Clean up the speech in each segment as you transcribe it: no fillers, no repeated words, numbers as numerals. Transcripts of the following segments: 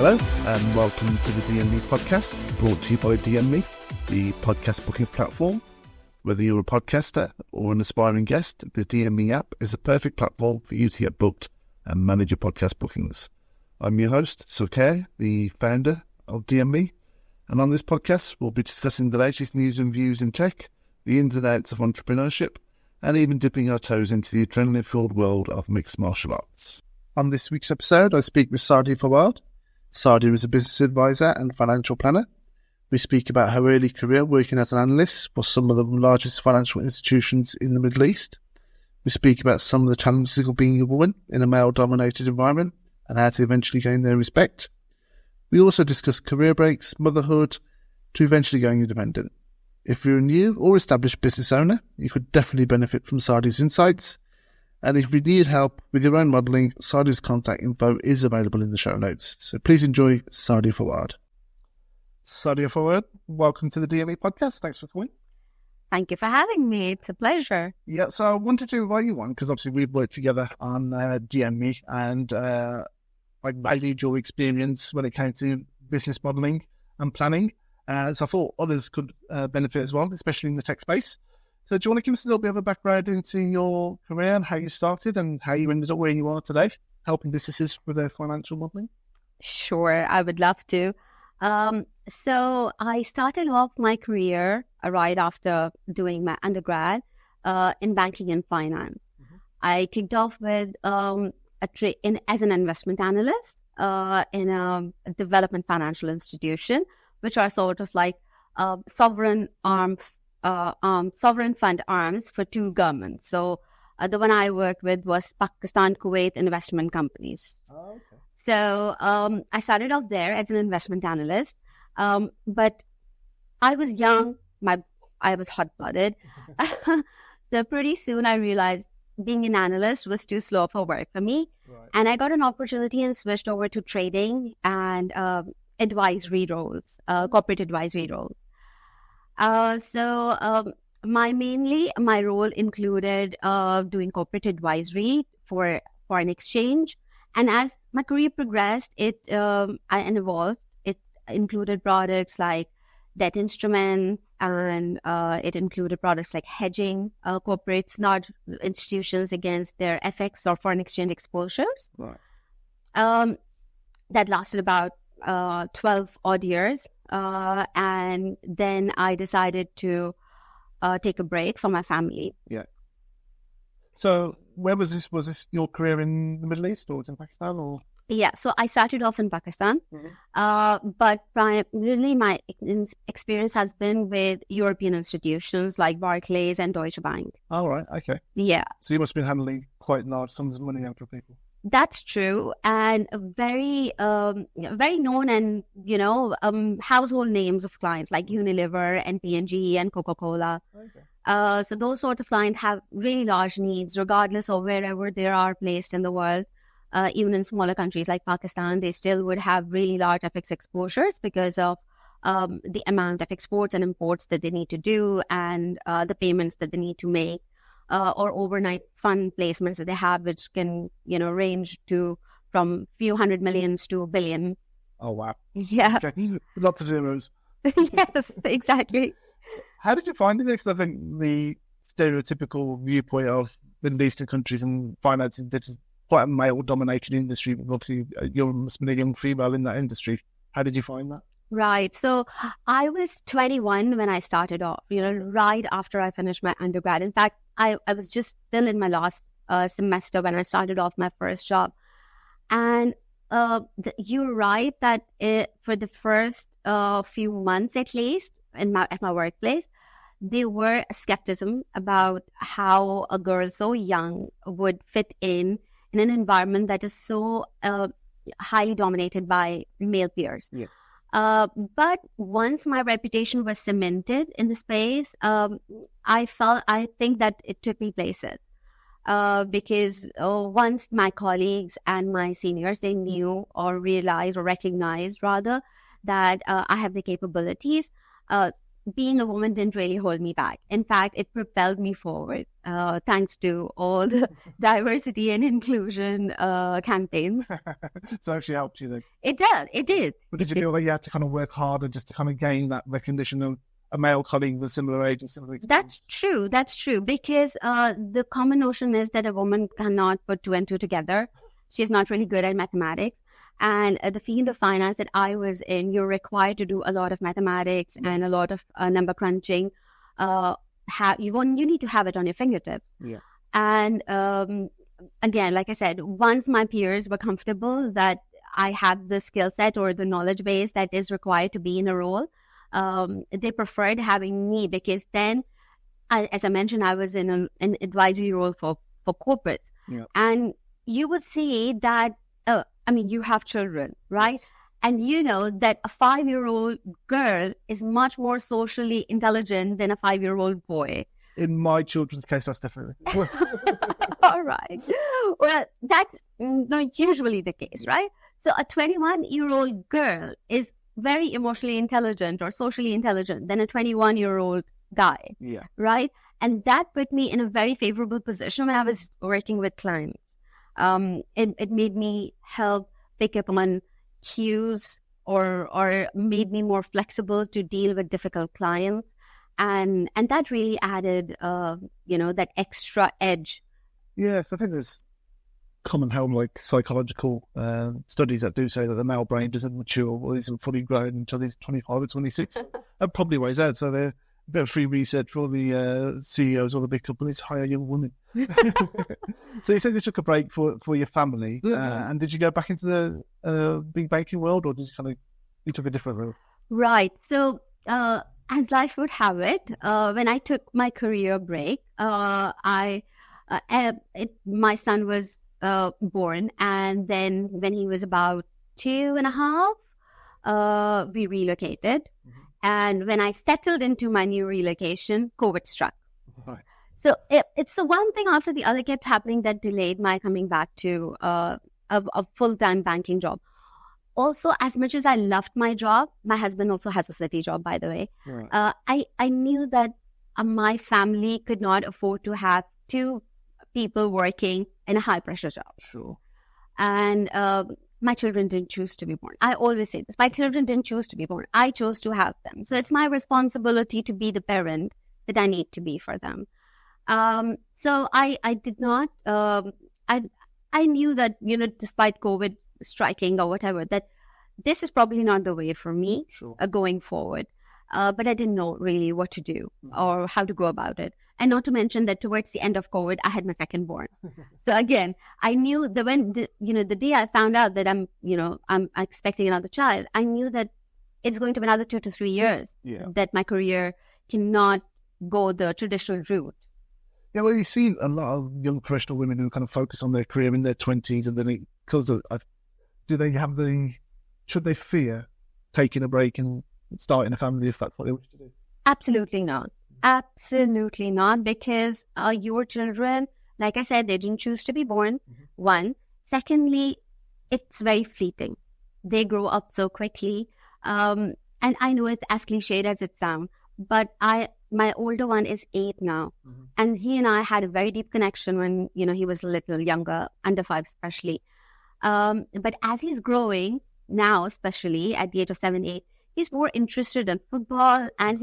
Hello and welcome to the DME podcast, brought to you by DME, the podcast booking platform. Whether you're a podcaster or an aspiring guest, the DME app is the perfect platform for you to get booked and manage your podcast bookings. I'm your host, Sukhay, the founder of DME, and on this podcast we'll be discussing the latest news and views in tech, the ins and outs of entrepreneurship, and even dipping our toes into the adrenaline-filled world of mixed martial arts. On this week's episode, I speak with Sadia Fawad. Sadia is a business advisor and financial planner. We speak about her early career working as an analyst for some of the largest financial institutions in the Middle East. We speak about some of the challenges of being a woman in a male-dominated environment and how to eventually gain their respect. We also discuss career breaks, motherhood, to eventually going independent. If you're a new or established business owner, you could definitely benefit from Sadia's insights. And if you need help with your own modelling, Sadia's contact info is available in the show notes. So please enjoy Sadia Fawad. Sadia Fawad, welcome to the DME podcast. Thanks for coming. Thank you for having me. It's a pleasure. Yeah, so I wanted to invite you on because obviously we've worked together on DME and I valued your experience when it came to business modelling and planning. So I thought others could benefit as well, especially in the tech space. So do you want to give us a little bit of a background into your career and how you started and how you ended up where you are today, helping businesses with their financial modelling? Sure, I would love to. So I started off my career right after doing my undergrad in banking and finance. Mm-hmm. I kicked off with as an investment analyst in a development financial institution, which are sort of like sovereign fund arms for two governments. So the one I worked with was Pakistan Kuwait investment companies. Oh, okay. So I started off there as an investment analyst, but I was young. I was hot-blooded. So pretty soon I realized being an analyst was too slow for work for me. Right. And I got an opportunity and switched over to trading and advisory roles, corporate advisory roles. So my role included doing corporate advisory for foreign exchange. And as my career progressed, it evolved. It included products like debt instruments, and it included products like hedging corporates, large institutions against their FX or foreign exchange exposures. Right. That lasted about 12 odd years. And then I decided to take a break from my family. Yeah. So where was this? Was this your career in the Middle East or in Pakistan? Or? Yeah, so I started off in Pakistan, but primarily my experience has been with European institutions like Barclays and Deutsche Bank. Oh, right. Okay. Yeah. So you must have been handling quite large sums of money out for people. That's true, and very known and household names of clients like Unilever and P&G and Coca-Cola. Okay. So those sort of clients have really large needs, regardless of wherever they are placed in the world. Even in smaller countries like Pakistan, they still would have really large FX exposures because of the amount of exports and imports that they need to do and the payments that they need to make. Or overnight fund placements that they have, which can, range to from few hundred millions to $1 billion. Oh, wow. Yeah. Okay. Lots of zeros. Yes, exactly. So how did you find it? Because I think the stereotypical viewpoint of Middle Eastern countries and finance is quite a male-dominated industry. Obviously, you must be a young female in that industry. How did you find that? Right. So I was 21 when I started off, right after I finished my undergrad. In fact, I was just still in my last semester when I started off my first job. And you're right that for the first few months, at least, at my workplace, there were skepticism about how a girl so young would fit in an environment that is so highly dominated by male peers. Yeah. But once my reputation was cemented in the space, I think that it took me places. Because once my colleagues and my seniors, they knew or realized or recognized rather that I have the capabilities. being a woman didn't really hold me back. In fact, it propelled me forward, thanks to all the diversity and inclusion campaigns. So it actually helped you then? It did. It did. But did you feel that you had to kind of work harder just to kind of gain that recognition of a male colleague with similar age and similar experience? That's true. Because the common notion is that a woman cannot put two and two together. She's not really good at mathematics. And the field of finance that I was in, you're required to do a lot of mathematics and a lot of number crunching. You need to have it on your fingertips. Yeah. And again, like I said, once my peers were comfortable that I have the skill set or the knowledge base that is required to be in a role, they preferred having me, because then, as I mentioned, I was in an advisory role for corporates. Yeah. And you would see that, you have children, right? Yes. And you know that a 5-year-old girl is much more socially intelligent than a 5-year-old boy. In my children's case, that's definitely. All right. Well, that's not usually the case, right? So a 21-year-old girl is very emotionally intelligent or socially intelligent than a 21-year-old guy, Yeah. right? And that put me in a very favorable position when I was working with clients. It made me help pick up on cues or made me more flexible to deal with difficult clients. And that really added, that extra edge. Yes, I think there's common held like psychological studies that do say that the male brain doesn't mature or isn't fully grown until he's 25 or 26. That probably weighs out. So they're a bit of free research for all the CEOs or the big companies hire young women. So you said you took a break for your family, and did you go back into the big banking world, or you took a different route? Right. So as life would have it, when I took my career break, my son was born, and then when he was about 2.5, we relocated. Mm-hmm. And when I settled into my new relocation, COVID struck. Right. So it's the one thing after the other kept happening that delayed my coming back to a full-time banking job. Also, as much as I loved my job, my husband also has a city job, by the way. Right. I knew that my family could not afford to have two people working in a high-pressure job. Sure. And my children didn't choose to be born. I always say this. My children didn't choose to be born. I chose to have them. So it's my responsibility to be the parent that I need to be for them. So I did not, I knew that, despite COVID striking or whatever, that this is probably not the way for me. Sure. Going forward. But I didn't know really what to do or how to go about it. And not to mention that towards the end of COVID, I had my second born. So again, I knew that when the day I found out that I'm expecting another child, I knew that it's going to be another 2 to 3 years that my career cannot go the traditional route. Yeah, well, you see a lot of young professional women who kind of focus on their career in their 20s, and then should they fear taking a break and starting a family if that's what they wish to do? Absolutely not. Absolutely not, because your children, like I said, they didn't choose to be born, Mm-hmm. one. Secondly, it's very fleeting. They grow up so quickly. And I know it's as cliched as it sounds, but my older one is 8 now. Mm-hmm. And he and I had a very deep connection when, he was a little younger, under 5 especially. But as he's growing now, especially at the age of 7, 8, he's more interested in football, and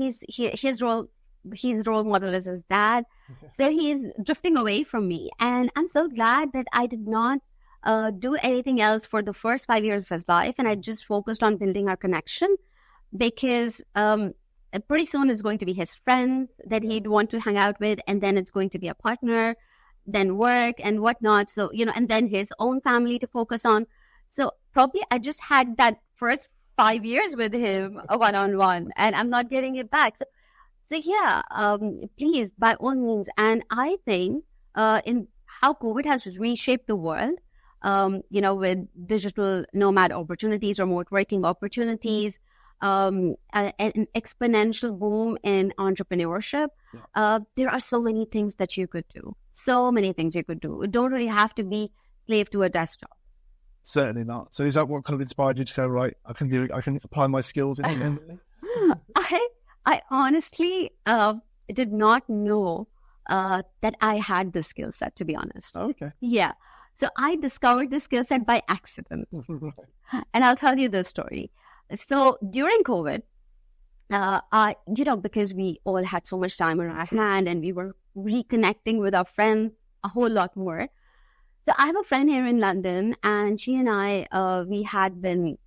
his role model is his dad. So he's drifting away from me. And I'm so glad that I did not do anything else for the first 5 years of his life. And I just focused on building our connection, because pretty soon it's going to be his friends that he'd want to hang out with. And then it's going to be a partner, then work and whatnot. So, and then his own family to focus on. So probably I just had that first 5 years with him one-on-one, and I'm not getting it back. So yeah, please, by all means. And I think in how COVID has reshaped the world, with digital nomad opportunities, remote working opportunities, an exponential boom in entrepreneurship, there are so many things that you could do. So many things you could do. You don't really have to be slave to a desk job. Certainly not. So is that what kind of inspired you to go, right, I can apply my skills independently? I honestly did not know that I had the skill set, to be honest. Okay. Yeah. So I discovered the skill set by accident. And I'll tell you the story. So during COVID, because we all had so much time on our hand and we were reconnecting with our friends a whole lot more. So I have a friend here in London, and she and I, we had been,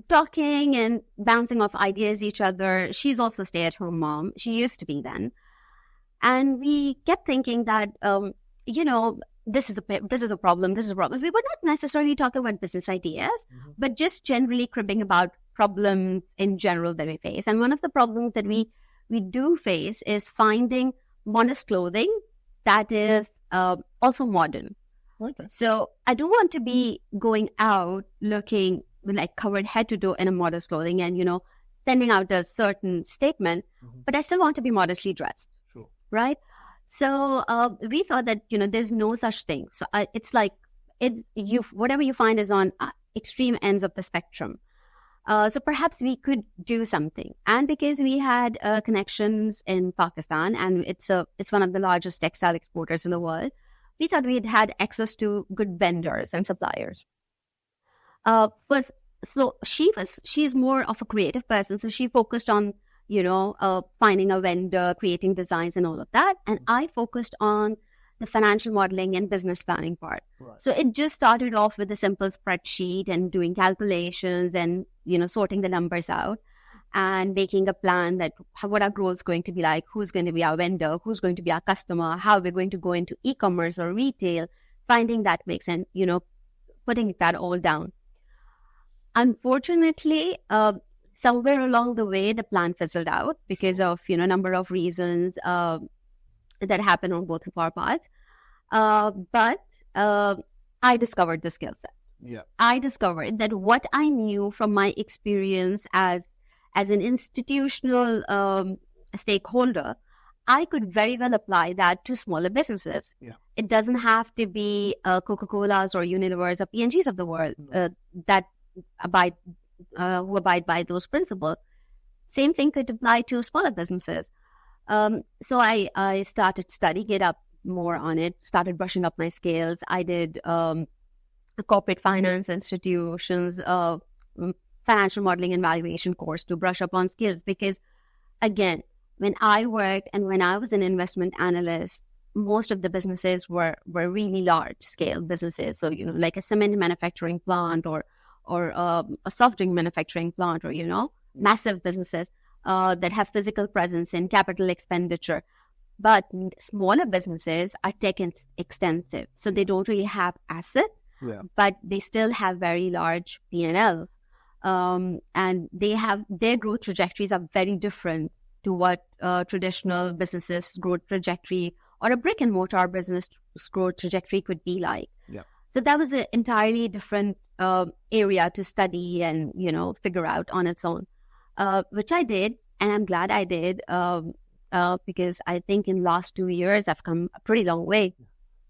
talking and bouncing off ideas each other. She's also a stay-at-home mom. She used to be then. And we kept thinking that, this is a problem. We were not necessarily talking about business ideas, but just generally cribbing about problems in general that we face. And one of the problems that we do face is finding modest clothing that is also modern. Okay. So I don't want to be going out looking like covered head to toe in a modest clothing and, sending out a certain statement, but I still want to be modestly dressed. Sure. Right? So we thought that, there's no such thing. So it's like whatever you find is on extreme ends of the spectrum. So perhaps we could do something. And because we had connections in Pakistan, and it's one of the largest textile exporters in the world, we thought we'd had access to good vendors and suppliers. So she's more of a creative person. So she focused on, finding a vendor, creating designs and all of that. And I focused on the financial modeling and business planning part. Right. So it just started off with a simple spreadsheet and doing calculations and, sorting the numbers out and making a plan that what our growth is going to be like, who's going to be our vendor, who's going to be our customer, how we're going to go into e-commerce or retail, finding that mix and, putting that all down. Unfortunately, somewhere along the way, the plan fizzled out because of, a number of reasons that happened on both of our parts. But I discovered the skill set. Yeah. I discovered that what I knew from my experience as an institutional stakeholder, I could very well apply that to smaller businesses. Yeah. It doesn't have to be Coca-Cola's or Unilever's or P&G's of the world that who abide by those principles. Same thing could apply to smaller businesses. So I started studying it up more on it, started brushing up my skills. I did the corporate finance institutions, financial modeling and valuation course to brush up on skills. Because again, when I worked and when I was an investment analyst, most of the businesses were really large scale businesses. So, like a cement manufacturing plant or a soft drink manufacturing plant or, massive businesses that have physical presence and capital expenditure. But smaller businesses are tech extensive. So they don't really have assets, but they still have very large P&Ls. And their growth trajectories are very different to what traditional businesses' growth trajectory or a brick and mortar business growth trajectory could be like. Yeah. So that was an entirely different area to study and, figure out on its own, which I did. And I'm glad I did because I think in the last 2 years, I've come a pretty long way.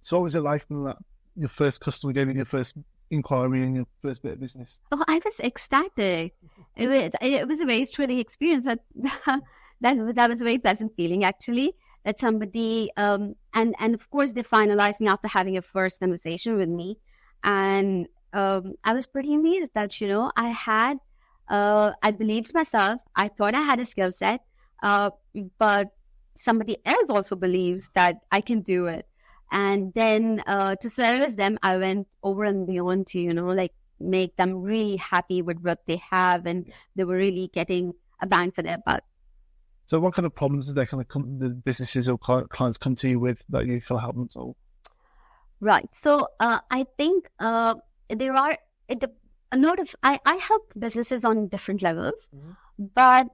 So what was it like when your first customer gave you your first inquiry and your first bit of business? Oh, I was ecstatic. It was a very thrilling experience. That was a very pleasant feeling, actually, that somebody, and of course, they finalized me after having a first conversation with me. And I was pretty amazed that, I believed myself. I thought I had a skill set, but somebody else also believes that I can do it. And then to service them, I went over and beyond to, make them really happy with what they have. And they were really getting a bang for their buck. So what kind of problems did the businesses or clients come to you with that you feel help them solve? Right. So I think there are a lot of, I help businesses on different levels, but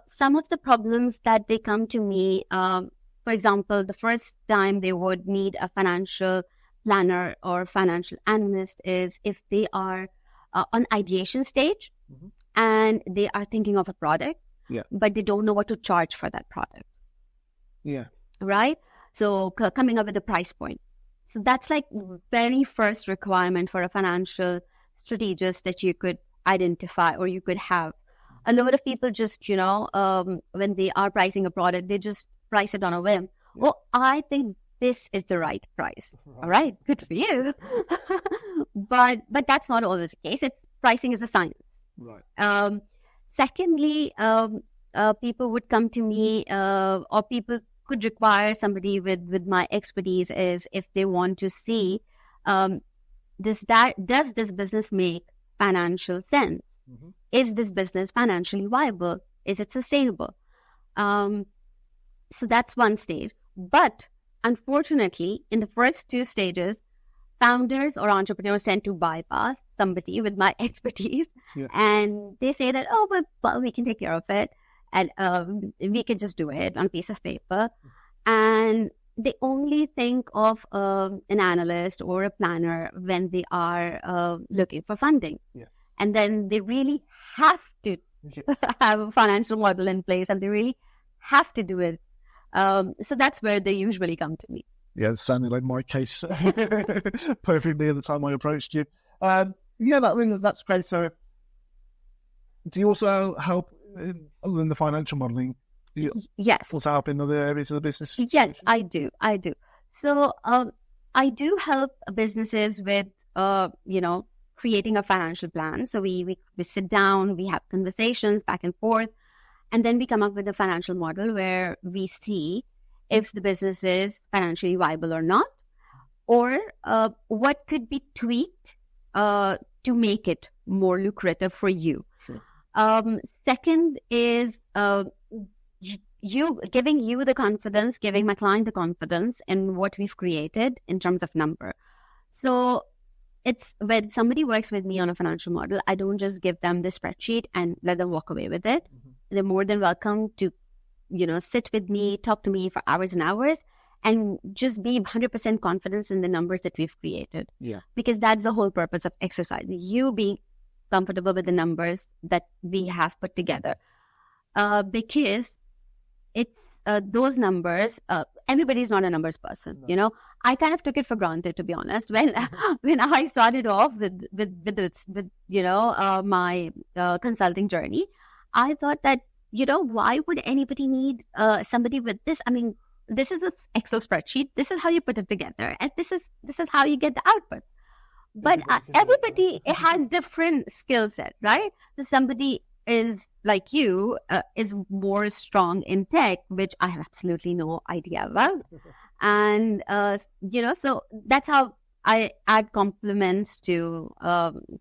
some of the problems that they come to me, for example, the first time they would need a financial planner or financial analyst is if they are on ideation stage and they are thinking of a product, but they don't know what to charge for that product. Yeah. Right? So coming up with a price point. So that's like very first requirement for a financial strategist that you could identify or you could have. a lot of people just, when they are pricing a product, they just price it on a whim. Yeah. Well, I think this is the right price. All right, good for you. but that's not always the case. Pricing is a science. Right. Secondly, people would come to me, or people could require somebody with my expertise is if they want to see, does this business make financial sense? Mm-hmm. Is this business financially viable? Is it sustainable? So that's one stage. But unfortunately, in the first two stages, founders or entrepreneurs tend to bypass somebody with my expertise. Yeah. And they say that, well, we can take care of it. And we can just do it on a piece of paper. And they only think of an analyst or a planner when they are looking for funding. Yes. And then they really have to have a financial model in place, and they really have to do it. So that's where they usually come to me. Yeah, it sounded like my case perfectly at the time I approached you. That's great. So do you also help, other than the financial modelling, yes, also help in other areas of the business? Yes, I do. So I do help businesses with, creating a financial plan. So we sit down, we have conversations back and forth, and then we come up with a financial model where we see if the business is financially viable or not, or what could be tweaked to make it more lucrative for you. Sure. Second is giving you the confidence, giving my client the confidence in what we've created in terms of number. So it's when somebody works with me on a financial model, I don't just give them the spreadsheet and let them walk away with it. Mm-hmm. They're more than welcome to, sit with me, talk to me for hours and hours, and just be 100% confident in the numbers that we've created. Yeah. Because that's the whole purpose of exercising. You being comfortable with the numbers that we have put together. Because it's those numbers, everybody's not a numbers person, no. I kind of took it for granted, to be honest. When I started off with my consulting journey, I thought that, why would anybody need somebody with this? I mean, this is an Excel spreadsheet. This is how you put it together. And this is how you get the output. But everybody has different skill set, right? So somebody is like you, is more strong in tech, which I have absolutely no idea about. And, so that's how I add compliments to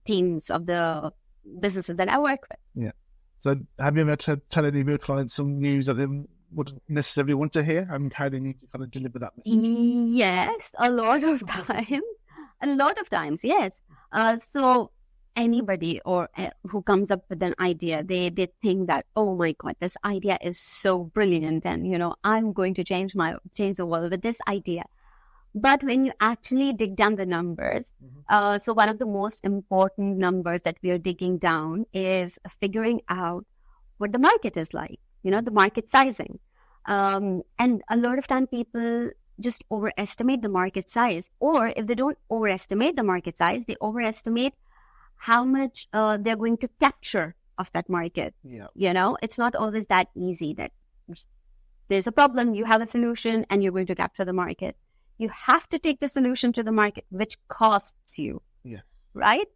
teams of the businesses that I work with. Yeah. So have you ever to tell any of your clients some news that they wouldn't necessarily want to hear? And how do you kind of deliver that message? Yes, a lot of times, yes. So anybody who comes up with an idea, they think that, oh my God, this idea is so brilliant, and I'm going to change the world with this idea. But when you actually dig down the numbers, so one of the most important numbers that we are digging down is figuring out what the market is like, the market sizing. And a lot of time people just overestimate the market size, or if they don't overestimate the market size, they overestimate how much they're going to capture of that market. Yeah. It's not always that easy that there's a problem, you have a solution, and you're going to capture the market. You have to take the solution to the market, which costs you. Yeah. Right?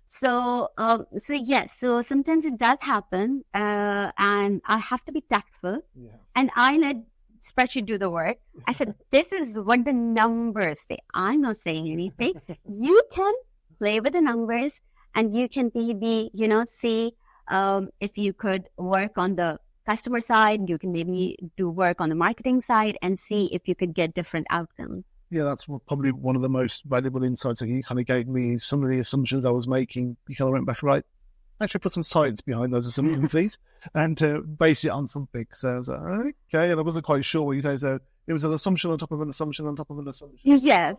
So sometimes it does happen, and I have to be tactful. Yeah. And I let spreadsheet do the work. I said, this is what the numbers say. I'm not saying anything. You can play with the numbers, and you can maybe, see if you could work on the customer side. You can maybe do work on the marketing side and see if you could get different outcomes. Yeah, that's probably one of the most valuable insights that you kind of gave me. Some of the assumptions I was making, you kind of went back, right, actually put some science behind those assumptions, please, and base it on something. So I was like, okay, and I wasn't quite sure what you know. So it was an assumption on top of an assumption on top of an assumption. Yes.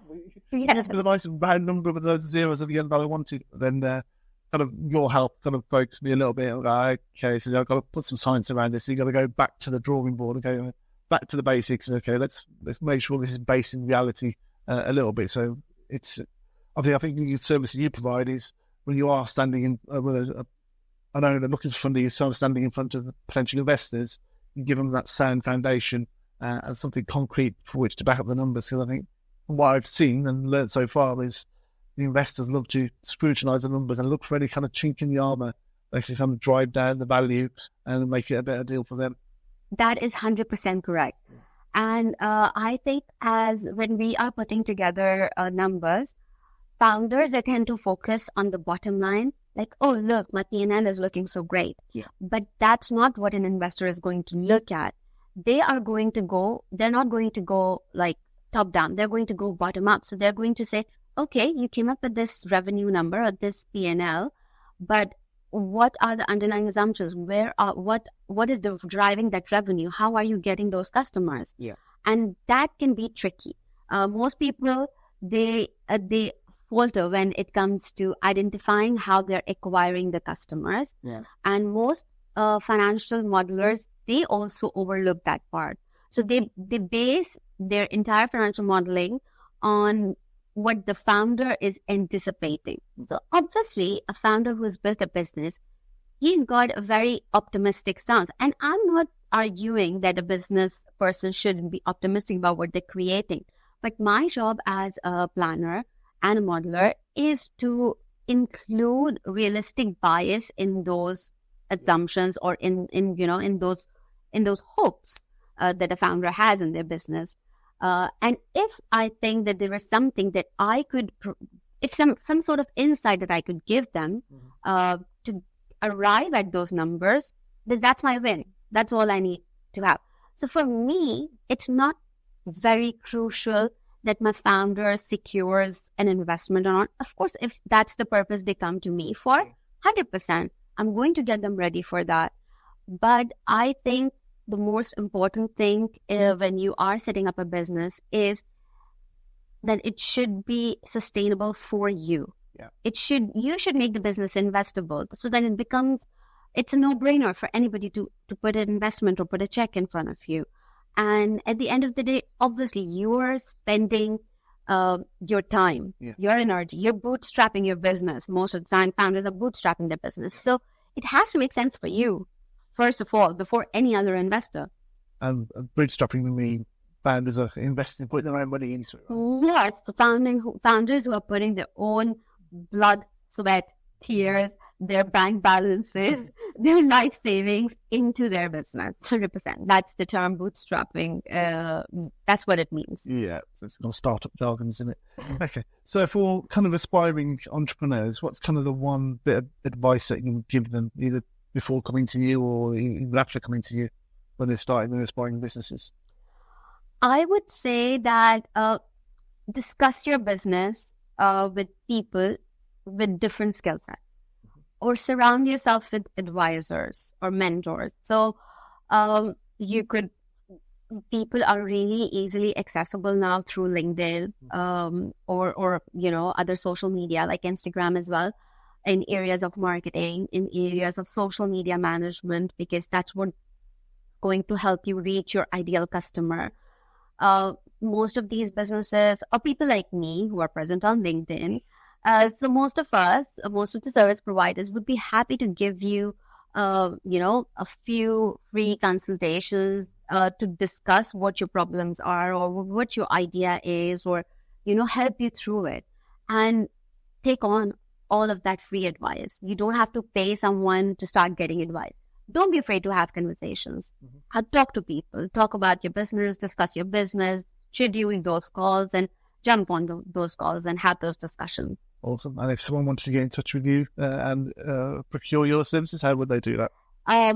Yes. With a nice round number with those zeros at the end that I wanted. Then kind of your help kind of focused me a little bit. Like, okay, so I've got to put some science around this. So you've got to go back to the drawing board and go back to the basics. Okay, let's make sure this is based in reality a little bit. So I think the service that you provide is when you are standing in with a an owner looking for funding is someone standing in front of potential investors and give them that sound foundation and something concrete for which to back up the numbers. Because I think what I've seen and learned so far is the investors love to scrutinise the numbers and look for any kind of chink in the armour that can kind of drive down the value and make it a better deal for them. That is 100% correct. And I think when we are putting together numbers, founders, they tend to focus on the bottom line. Like, oh, look, my P&L is looking so great. Yeah. But that's not what an investor is going to look at. They're not going to go like top down. They're going to go bottom up. So they're going to say, okay, you came up with this revenue number or this P&L, but what are the underlying assumptions? What is driving that revenue? How are you getting those customers? Yeah. And that can be tricky. Most people, they falter when it comes to identifying how they're acquiring the customers. Yeah. And most financial modelers, they also overlook that part. So they base their entire financial modeling on what the founder is anticipating. So obviously, a founder who's built a business, he's got a very optimistic stance. And I'm not arguing that a business person shouldn't be optimistic about what they're creating. But my job as a planner and a modeler is to include realistic bias in those assumptions or in those hopes that a founder has in their business. And if I think that there is something that I could, if some sort of insight that I could give them to arrive at those numbers, then that's my win. That's all I need to have. So for me, it's not very crucial that my founder secures an investment or not. Of course, if that's the purpose they come to me for, 100%, I'm going to get them ready for that. But I think the most important thing when you are setting up a business is that it should be sustainable for you. Yeah. You should make the business investable so that it's a no-brainer for anybody to put an investment or put a check in front of you. And at the end of the day, obviously, you're spending your time, your energy, you're bootstrapping your business. Most of the time, founders are bootstrapping their business. So it has to make sense for you, first of all, before any other investor. And bootstrapping the mean founders are investing, putting their own money into it. Right? Yes, founders who are putting their own blood, sweat, tears, their bank balances, their life savings into their business. 100%. That's the term bootstrapping. That's what it means. Yeah, so it's got startup jargon, isn't it? Okay, so for kind of aspiring entrepreneurs, what's kind of the one bit of advice that you can give them, either before coming to you or even after coming to you when they're starting their aspiring businesses? I would say that discuss your business with people with different skill sets, or surround yourself with advisors or mentors. So people are really easily accessible now through LinkedIn or other social media like Instagram as well, in areas of marketing, in areas of social media management, because that's what's going to help you reach your ideal customer. Most of these businesses or people like me who are present on LinkedIn, so most of the service providers would be happy to give you, a few free consultations to discuss what your problems are or what your idea is, or, help you through it and take on all of that free advice. You don't have to pay someone to start getting advice. Don't be afraid to have conversations. Talk to people, talk about your business, discuss your business, schedule those calls and jump on those calls and have those discussions. Awesome. And if someone wanted to get in touch with you and procure your services, how would they do that?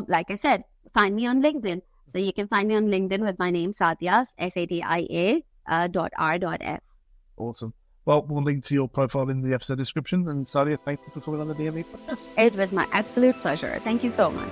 Like I said, find me on LinkedIn. So you can find me on LinkedIn with my name, Sadia, Sadia .r.f. Awesome. Well, we'll link to your profile in the episode description. And Sadia, thank you for coming on the DME podcast. It was my absolute pleasure. Thank you so much.